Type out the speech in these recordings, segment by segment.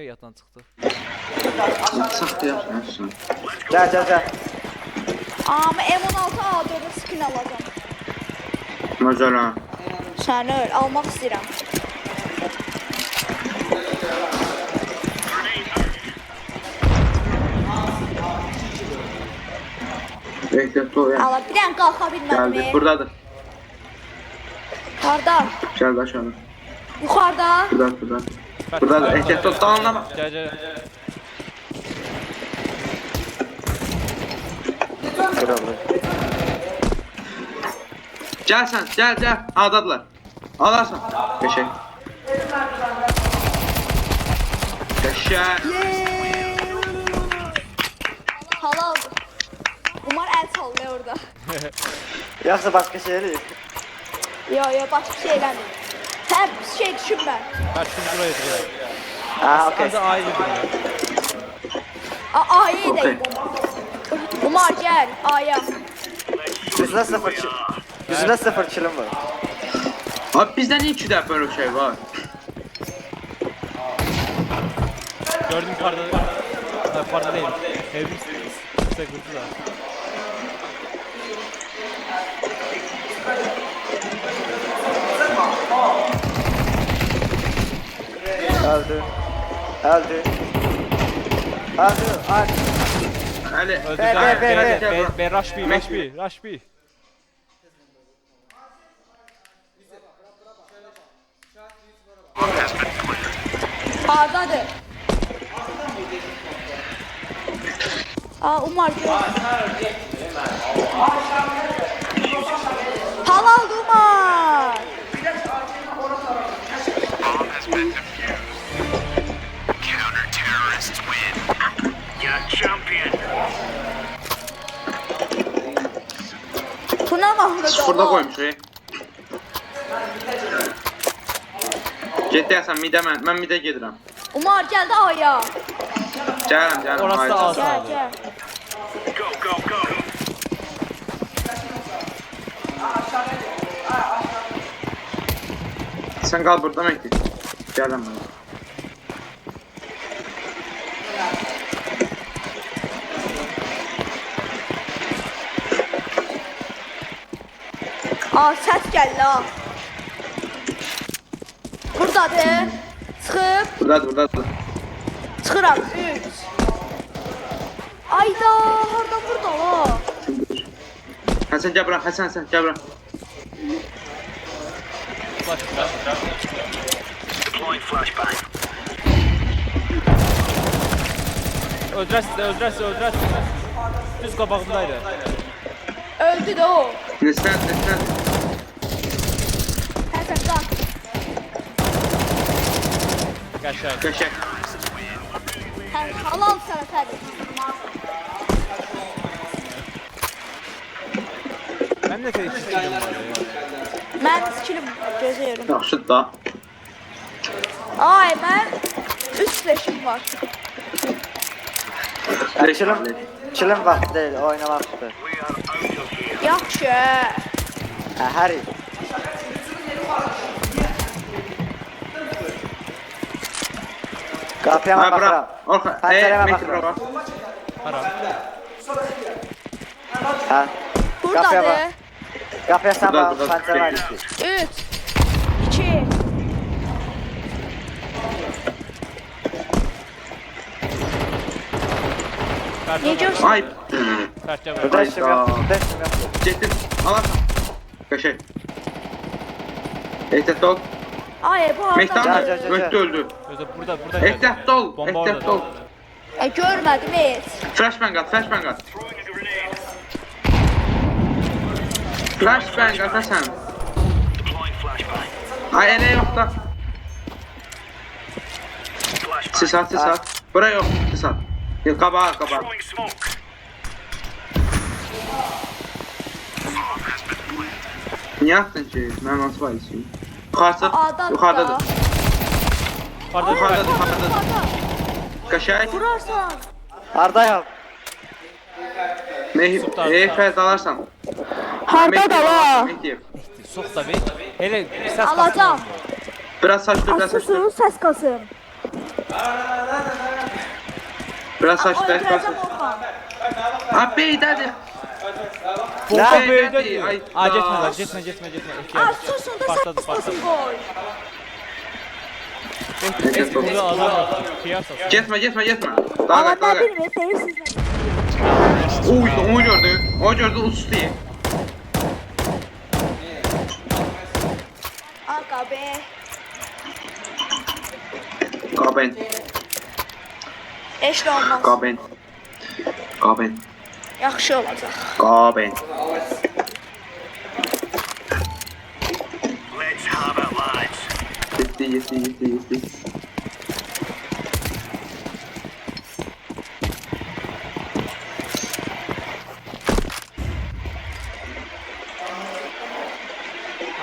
Yatdan çıxdı. Saxlayasın. Gəl. Amma M16 A4'e skin alacağım. Mesela. Səni öl, almaq istəyirəm. Ehtiyatlı ol ya. Allah, bir dənə qalxa bilmədim. Geldi. Buradadır. Harda? Geldi aşağıda. Yuxarıda? Burada. Buradadır. Ehtiyatlı ol. Dağınlama. Gəl. Gel sen. Gel. Adadılar. Alarsan. Geçek. Geçek. Halal. Umar el sallıyor orada. Yoxsa başqa şey eləyir. Yo, başka şey eləmir. Hər şey düşünmə. Bak şimdi buraya gidelim. Ha, okey. Hadi ayrı bir. A'ya Okey. edeyim. Umar gel A'ya. Yüzünə sıfır kilim var. Abi bizde niye 2 defa böyle şey var? Gördüm yukarıda. Yukarıda değil. Evim size kurdu da. Öldü. Ali. Öldü. Be. Ben rush B. Hardadır? Umar gör. Halal Umar. Counter-terrorists win. You're champion. Buna mahmur Sıfırda koymuş o. Getdi sen mide ben mide gedirəm. Umar geldi A'ya. Gələm. Orası da hayır. az. Gel. Go. Sen kal burada Mehdi. Gələm ben. Ses geldi ha. Buradadır. Çıxıb. Buradadır. Çıxıram. 3. Ayda, harda burada la? Həsən gəl bura, Həsən gəl bura. Deploying flashbang. Öldürəsiz. Düz qabağımdaydı. Öldü de o. Nesnət. Həsən qalk. Qəşəng. Halal sana tabii. Ben de tek istedim var ya. Ben skillim gözüyorum. Yaxşı da. Ay ben 3 leşim var. Kilim vaxt deyil, oynamaqdır. Yaxşı. Hər il. Qapıya Ha bura. baxıram. Orxa. Pəncərəmə Mehdi bura baxıram. bax. Haram. Hə. Buradadır. Qapıya sən bax, Burada. pəncərə var iki. 3 2 Ne diyorsun? Ay. Tərtəb. Burada işim yox. Getdim. Alarsan. Qəşəng. Ehtiyatlı ol. Ay bu Mehdi arada. Gel. Mehdi öldü. Burada. Ehtiyatlı ol. Bomba Ehtiyatlı ol. orada. Görmedim hiç. Flashbang at. Throwing a grenade. Flashbang at Həsən. Deploying flashbang. Ay elə yox da. Flashbang. Sis at. Bura yox. Sis at. Qabağa. Throwing smoke. Niyə atdın ki? Mənim nasıl var için? Adam Yuxarıdadır. Yukarıda. Qəşəng. Vurarsan. Hardayam? Fəz alarsan. Harda da la. Mehdi. Sox da bir. Hele ses Alacağım. Biraz saçlı, biraz saçlı. Asılsın ses kasım. Biraz saçlar, biraz Öldürəcəm saçlar. Orxan. Ha beydədir. Bomba Ay, böyüdü. ay, Aa ay. getmə. Ay susun da Başladı. saklasın koy. Heç burada adam yox. Qiyas olsun. Getmə. Daha Ama qaç, daha ne qaç. bileyim deyirsiniz ne? Uy, onu gördü. O gördü, uçtu. Aga be. Qaben. Heç də olmaz. Qaben. Yaxşı olacaq. Qaben. Let's have it, lads. Yetdi.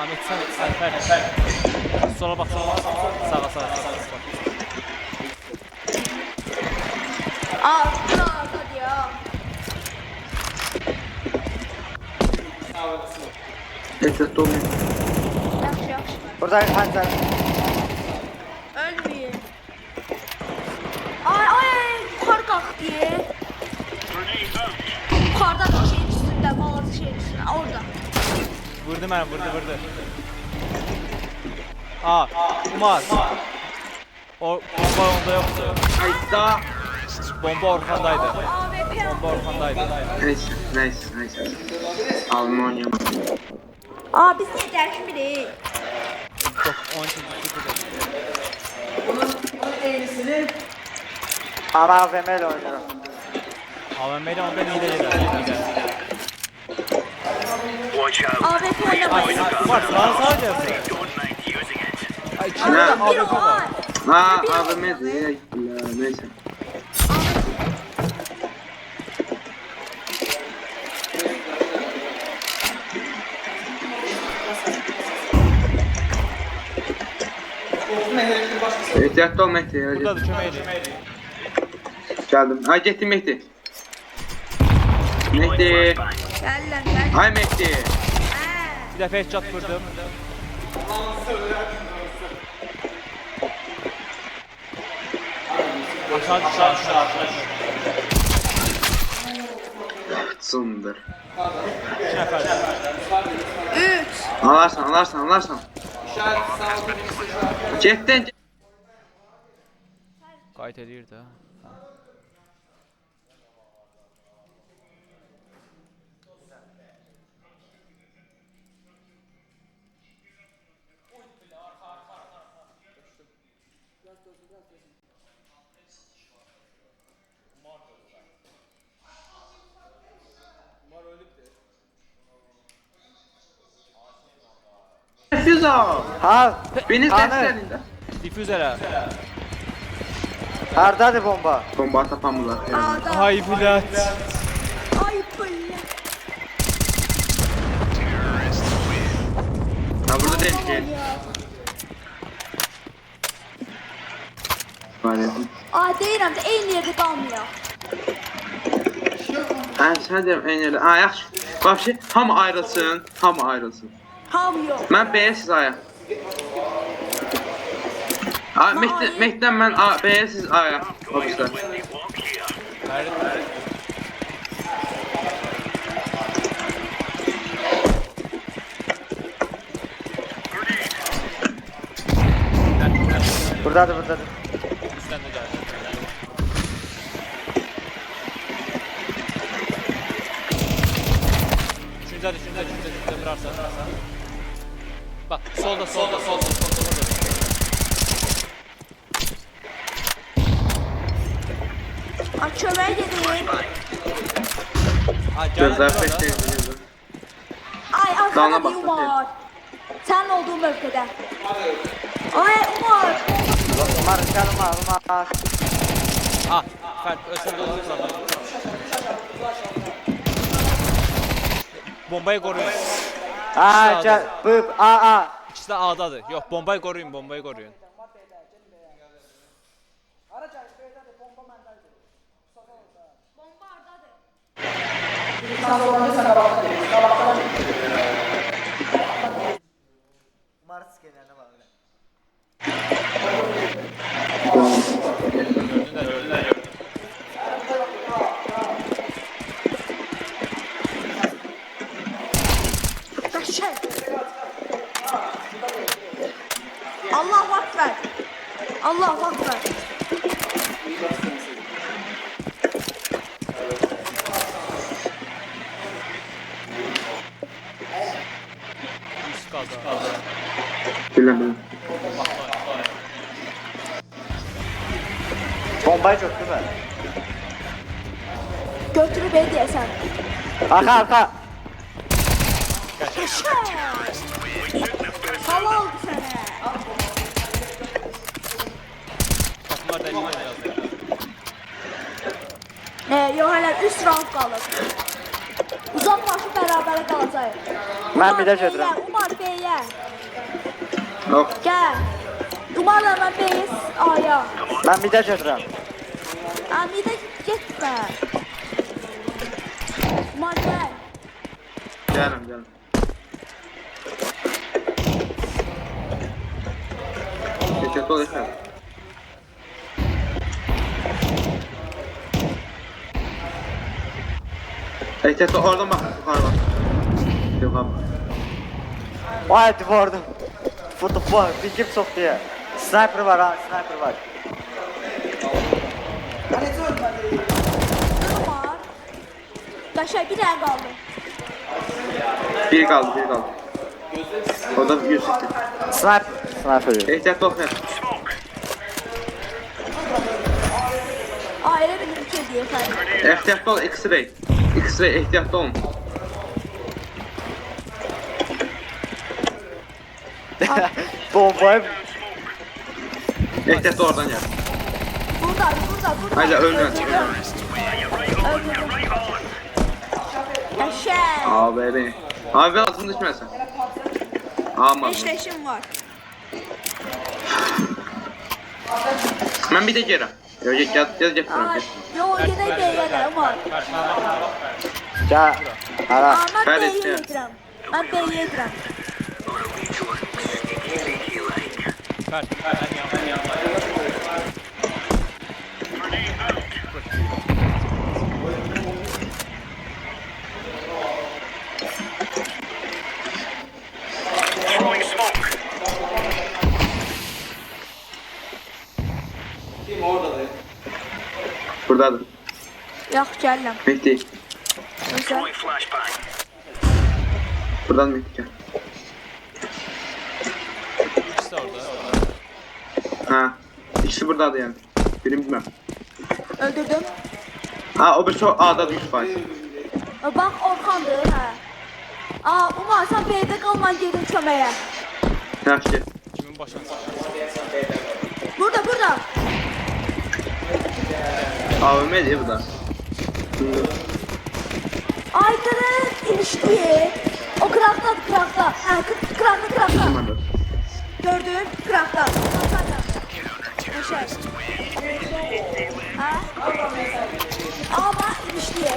Ahmet sen Fərid. Sola bax. Sağa. Aa, burada ya. Ehtiyatlı olmayın. Yaxşı. Burada həncər. Ölməyim. Ay, yuxarı qalxdı. Grenade out. Yuxarıda da şeyin üstündə, balaca şeyin üstündə, orada. Vurdu məni, vurdu. Aa, Umar. O bomba onda yoxdu. Ayda. Bomba Orxandaydı. AWP Bomba Orxandaydı. Nice. Almanya. Aa, biz niyə dərkmirik? Çok 12. Ama AVM ile oynuyorum. AVM ile onda lider. Watch out. AWP oynamayın. Umar sağa gelsin. Don't mind using it. Ay içinde de Ne? AWP var. Ha, AVM'di. Neyse. Ehtiyatlı ol Mehdi. Buradadır, kömək edin. Geldim. Ay getdim Mehdi. Mehdi. Gəllər. Ay Mehdi. Bir dəfə headshot vurdum. Aşağı. Sındır. 2 nəfər. 3. Alarsan. Getdin. Qayıt edir də. Füza. Ha, Beni Tanrı. seslerinde. Difüzərə. hardadır bomba? Bomba atapamırlar. Yani. A'da. Ay bilət. Ay billah. Ha burada değil ki. Aa, deyirəm də eyni yerdə qalmayaq. Ha sen de en yeri. Ha yaxşı. Vahşi hamı ayrılsın. Hamı yox. Ben B'ye siz A'ya. Ha Mehdi'den ben A, B'ye siz A'ya. Obüsler. When they walk here. Fərid. Buradadır. Üstdən də gəlir. Üçüncüdə vurarsan. Bak solda. Ay, kömək gedim. Ha Gözler gəlin. pek değil. Ay, Dağına arkada bak, bir Umar. Sənin olduğun mövqedə. Ay, Umar. Umar, gel Umar. Ha, Fərid özün dolanırsan. Bombayı koruyun. Ha, gel. Bu, A. İkisi de A'dadır. Yox, bombayı koruyun. Umar skenerine bak. Qəşəng. Allahu Akbar. Allahu Akbar. Üst kaldı. Bilmem. Bombayı çöktü mü? Götürüb edəyəsən. Arka. Qəşəng. Halaldır sənə. Takımlar da elime yazdı. Yox, hələ 3 round qalır. Uzaq başı bərabərə qalacaq. Mən bir də gedirəm. Umar Bey'ə. Yok. Gəl. Umarla mən Bey'ə aya. Ben bir de gedirəm. Amidə getmə. Umar gəl. Gelin. Geçet ol yeter. Geçet ol oradan bak. Yukarı bak. Yok abi. Vay vurdum. Futbol. Bilgim soktu ya. Sniper var ha. Sniper var. Umar. Qəşəng bir dənə qaldı. Bir kaldı. O da 100 çıktı. Sniper. Ehtiyat ol yeter. Elə bir şey deyəsən. Ehtiyatlı ol X-ray. X-ray ehtiyatlı olun. Bombayı. Ehtiyatlı oradan gel. Burada. Haydi ölme. Öldürdüm. Qəşəng. Abi. Abi altını düşmesin. Aman. 5 leşim var. Ben bir de gelem. Yok gel. Ay, yox, gedək Bey'ə Umar. Ya. Ara. Mən Bəli, Bey'ə istəyirəm. gedirəm. Mən Bey'ə gedirəm. Throwing smoke. Buradadır. Yox, gəlirəm. Mehdi. Gözəl. Throwing flashbang. Buradan Mehdi gel. İkisi de orada. Ha. İkisi buradadır yani. Birini bilmem. Öldürdüm. Ha o bir çok A'da 100%. Bax, Orxandır, hə. Umar, sən Bey'də qalman gedin köməyə. Yaxşı. Kimin başına Burada. AVM değil bu da. Aydın'ın ilişkiyi. O kırakta. Hə, kırakta. Tamamdır. Gördün? Kırakta. Qəşəng. Hə? Ama ilişkiyi.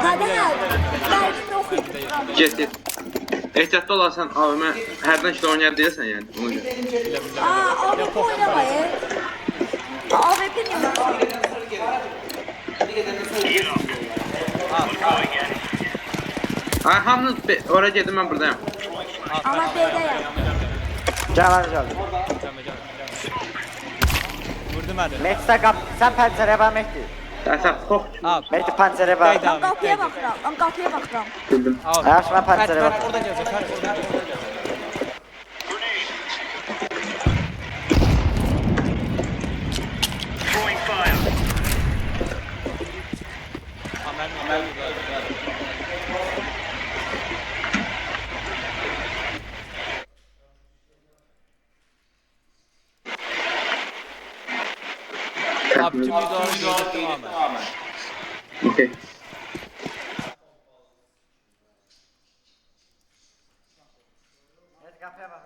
Nədən? Bəlkə oxuyub. Get. Ehtiyatlı olarsan AVM herden işte oynar değilsen yani. Ona göre. AWP oynamayın. AWP ne? Ha hamınız oraya geldim ben buradayım. Ama B'deyim. Canan. vurdu beni. Mehdi kap. Sen pencereye bak Mehdi. Sen kork. Al. Mehdi pencereye bak. Değdi Ben abi. kapıya bakıram. Ben kapıya bakıram. Bildim. Al. Ayaş ben pencereye Ferhat bak. oradan gelecek. Ferhat oradan gelecek. Throwing fire. Amen. Abi tüm videoları gördüm tamamen. Okey. Mehdi kapıya bak.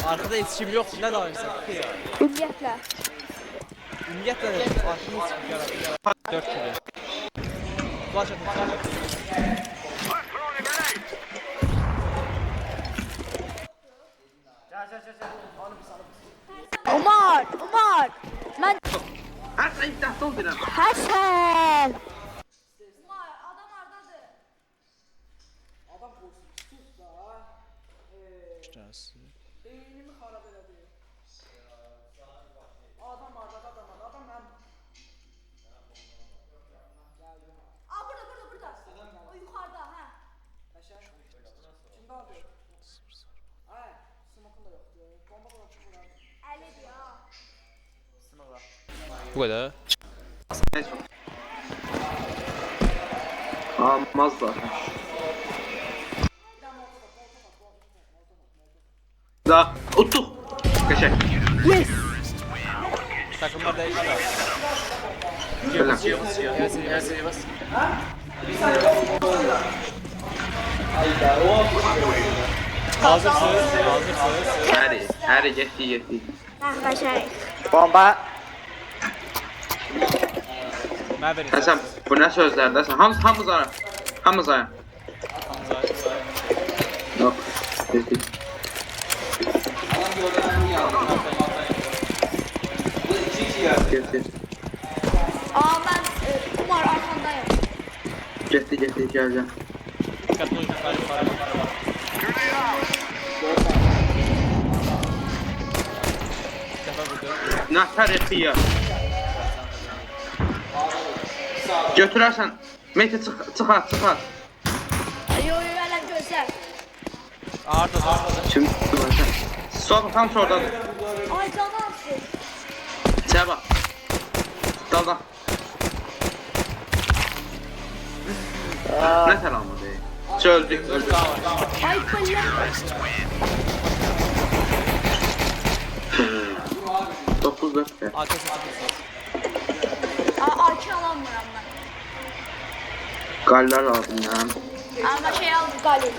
Arkada iletişim yok. Ne daha iyisi? Ya. Ümumiyyətlə. Ümumiyyətlə de arkada iletişim yaratıyor. 4 kilo. Flash atın. I'm throwing a grenade. Umar. Mən Hər sən iddiatlı ol deyirəm. Həsən. Umar, adam hardadır? Beynimi xarab elədi. Adam hardadır, adam mən. Aa, burada. O yuxarıda, hə. Kimdə aldı? Ay, smoke'un da yoxdur. Bomba da yoxdur burada. 50 ya. Bu qədər. Almazlar. Da, utduq. Qəşəng. Yes. Takımlar dəyişdi. Belə. Hazırsınız. Həri, getdi. Qəşəng. Bomba. Mən verin. Həsən, bu nə sözlərdəsən? Hamımız ara. Hamımız ara. Yox, getdi. Getdi. Aa, mən Umar arxandayım. Getdi, gəl. Diqqətli olun, yuxarı. Dəfə vurdu. Nətər etdiyə. Götürərsən. Meti çıxart. Yo, hələ gözəl. Harda. Şimdi sol, tam sordadır. Ay, canansın. Çaya bax. Daldan. Nə təlamı deyil. Çöldük. Ay, belə. 9-4. Arkası tutulsun. Aa, AK alamıram mən. Qaller lazım ya. Amma şey aldım, Galil.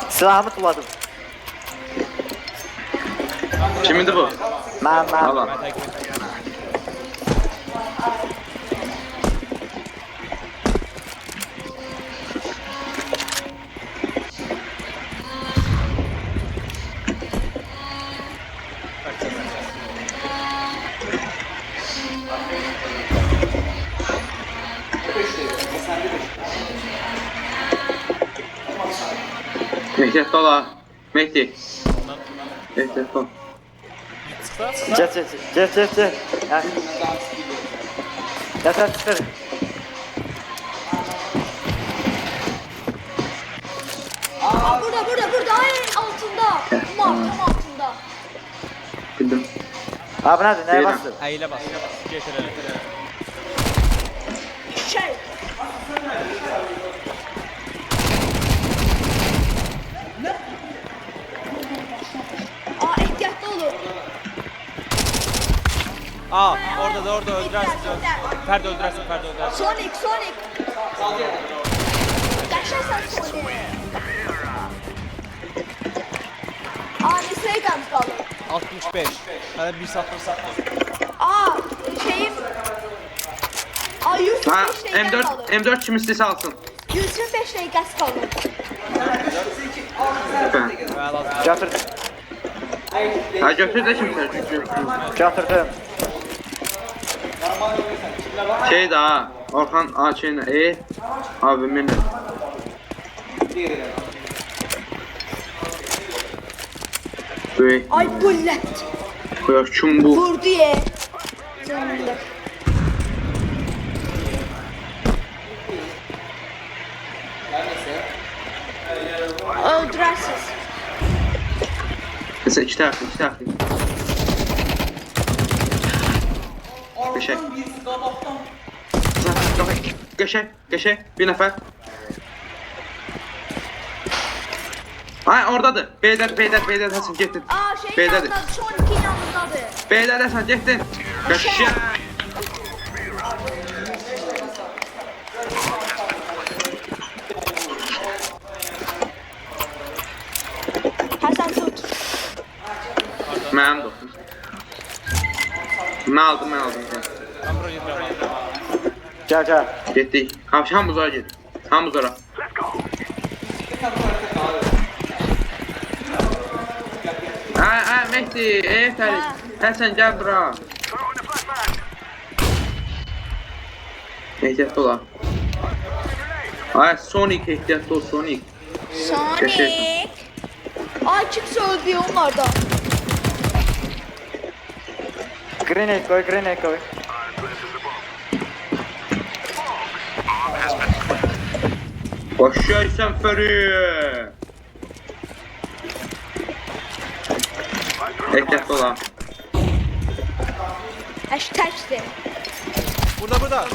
Silahımı tuladım. Kimindir bu? Mən. Allah. Mən təqdim etdim. Ehtiyatlı ol ha. Mehdi. Ehtiyatlı ol. Çıxdı. Get. Hə. Gətir, çıxır. Aa, burada. Ay, altında. Umar, tam altında. Bildim. Ha, bu nədir? Nəyə Deyirəm. bastın? Əyilə bas. Getirelim. Şey. Aa, ehtiyatlı olun. Aa, orada öldürersin. Ferdi öldürersin. Sonic. Qəşəngsən Sonic. Aa, neçəyə qaldı? 65. Hələ 1 satırsan. Aa, şeyim... Aa, 105 Ha, dəqiqəsi qaldı. M4 kim istəyirsə alsın. 105 dəqiqəsi qaldı. Mən lazım. Götür. Ha, götür də kimsə. Götürdüm. Şey daha. Orhan AK-ilə. Abimin. Böyük. Ay, bullət. Qoyaq kim bu? Vurdu ye. Canımda. Öldürərsiniz. Mesela iki taraflı. Geçek. Bir nefer. Ay oradadır. Beyler Hasan gittin. Aa, şeyin Beylerdir. yanındadır, Sonic'in yanındadır. Beyler Hasan gittin. Geçek. Həsən tut. Mənim dostum. Mən aldım. Ben buraya getirəm. Gəl. Getdik. Hamımız ora gedik. Hamımız ora. Ay, deməkdir? Ferit. Həsən gəl bura. Ehtiyatlı ola. Ay Sonic ehtiyatlı ol Sonic. Sonic. Ay kimse öldü onlardan. Grenade koy, grenade koy. Başlaysan Ferit. Ehtiyatlı ola. Hashtag'di. Burada.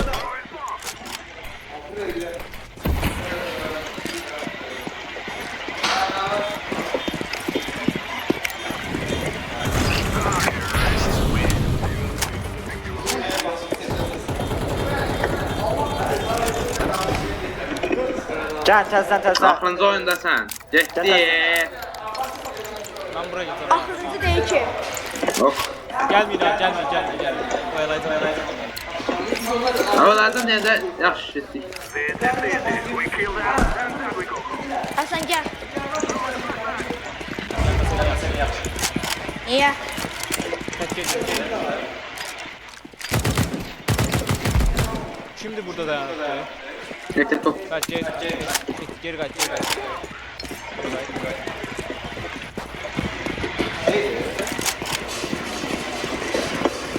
Gel tezden. Axırıncı oyundasan. Getdi. Ben buraya gidiyorum. Axırıncı deyil ki. Hop. Gelme. Oyalaydı. Havalardan deyəndə yaxşı getdik. Hasan gel. Niye? Gel. Şimdi burada dayanık. Ehtiyatlı ol. Kaç geri kaç.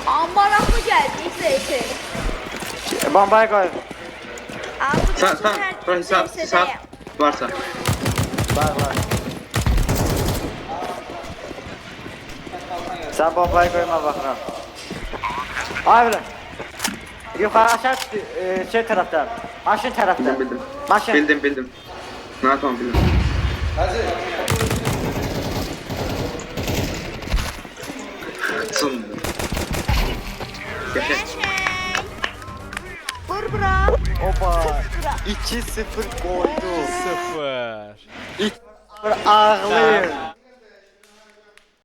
Amma maraqlı gəldi izləyicisi. Bombayı koy. Sen bura hesap varsa. Var. Sen bombayı koyma bakıram. Ay bile. Yukarı aşağı şey tarafta. Maşın tarafta. Bildim. Maşın. Bildim. Ne yapalım bildim. Sın. Vur bura. Opa. 2-0 koydu. 0. Ağlayır.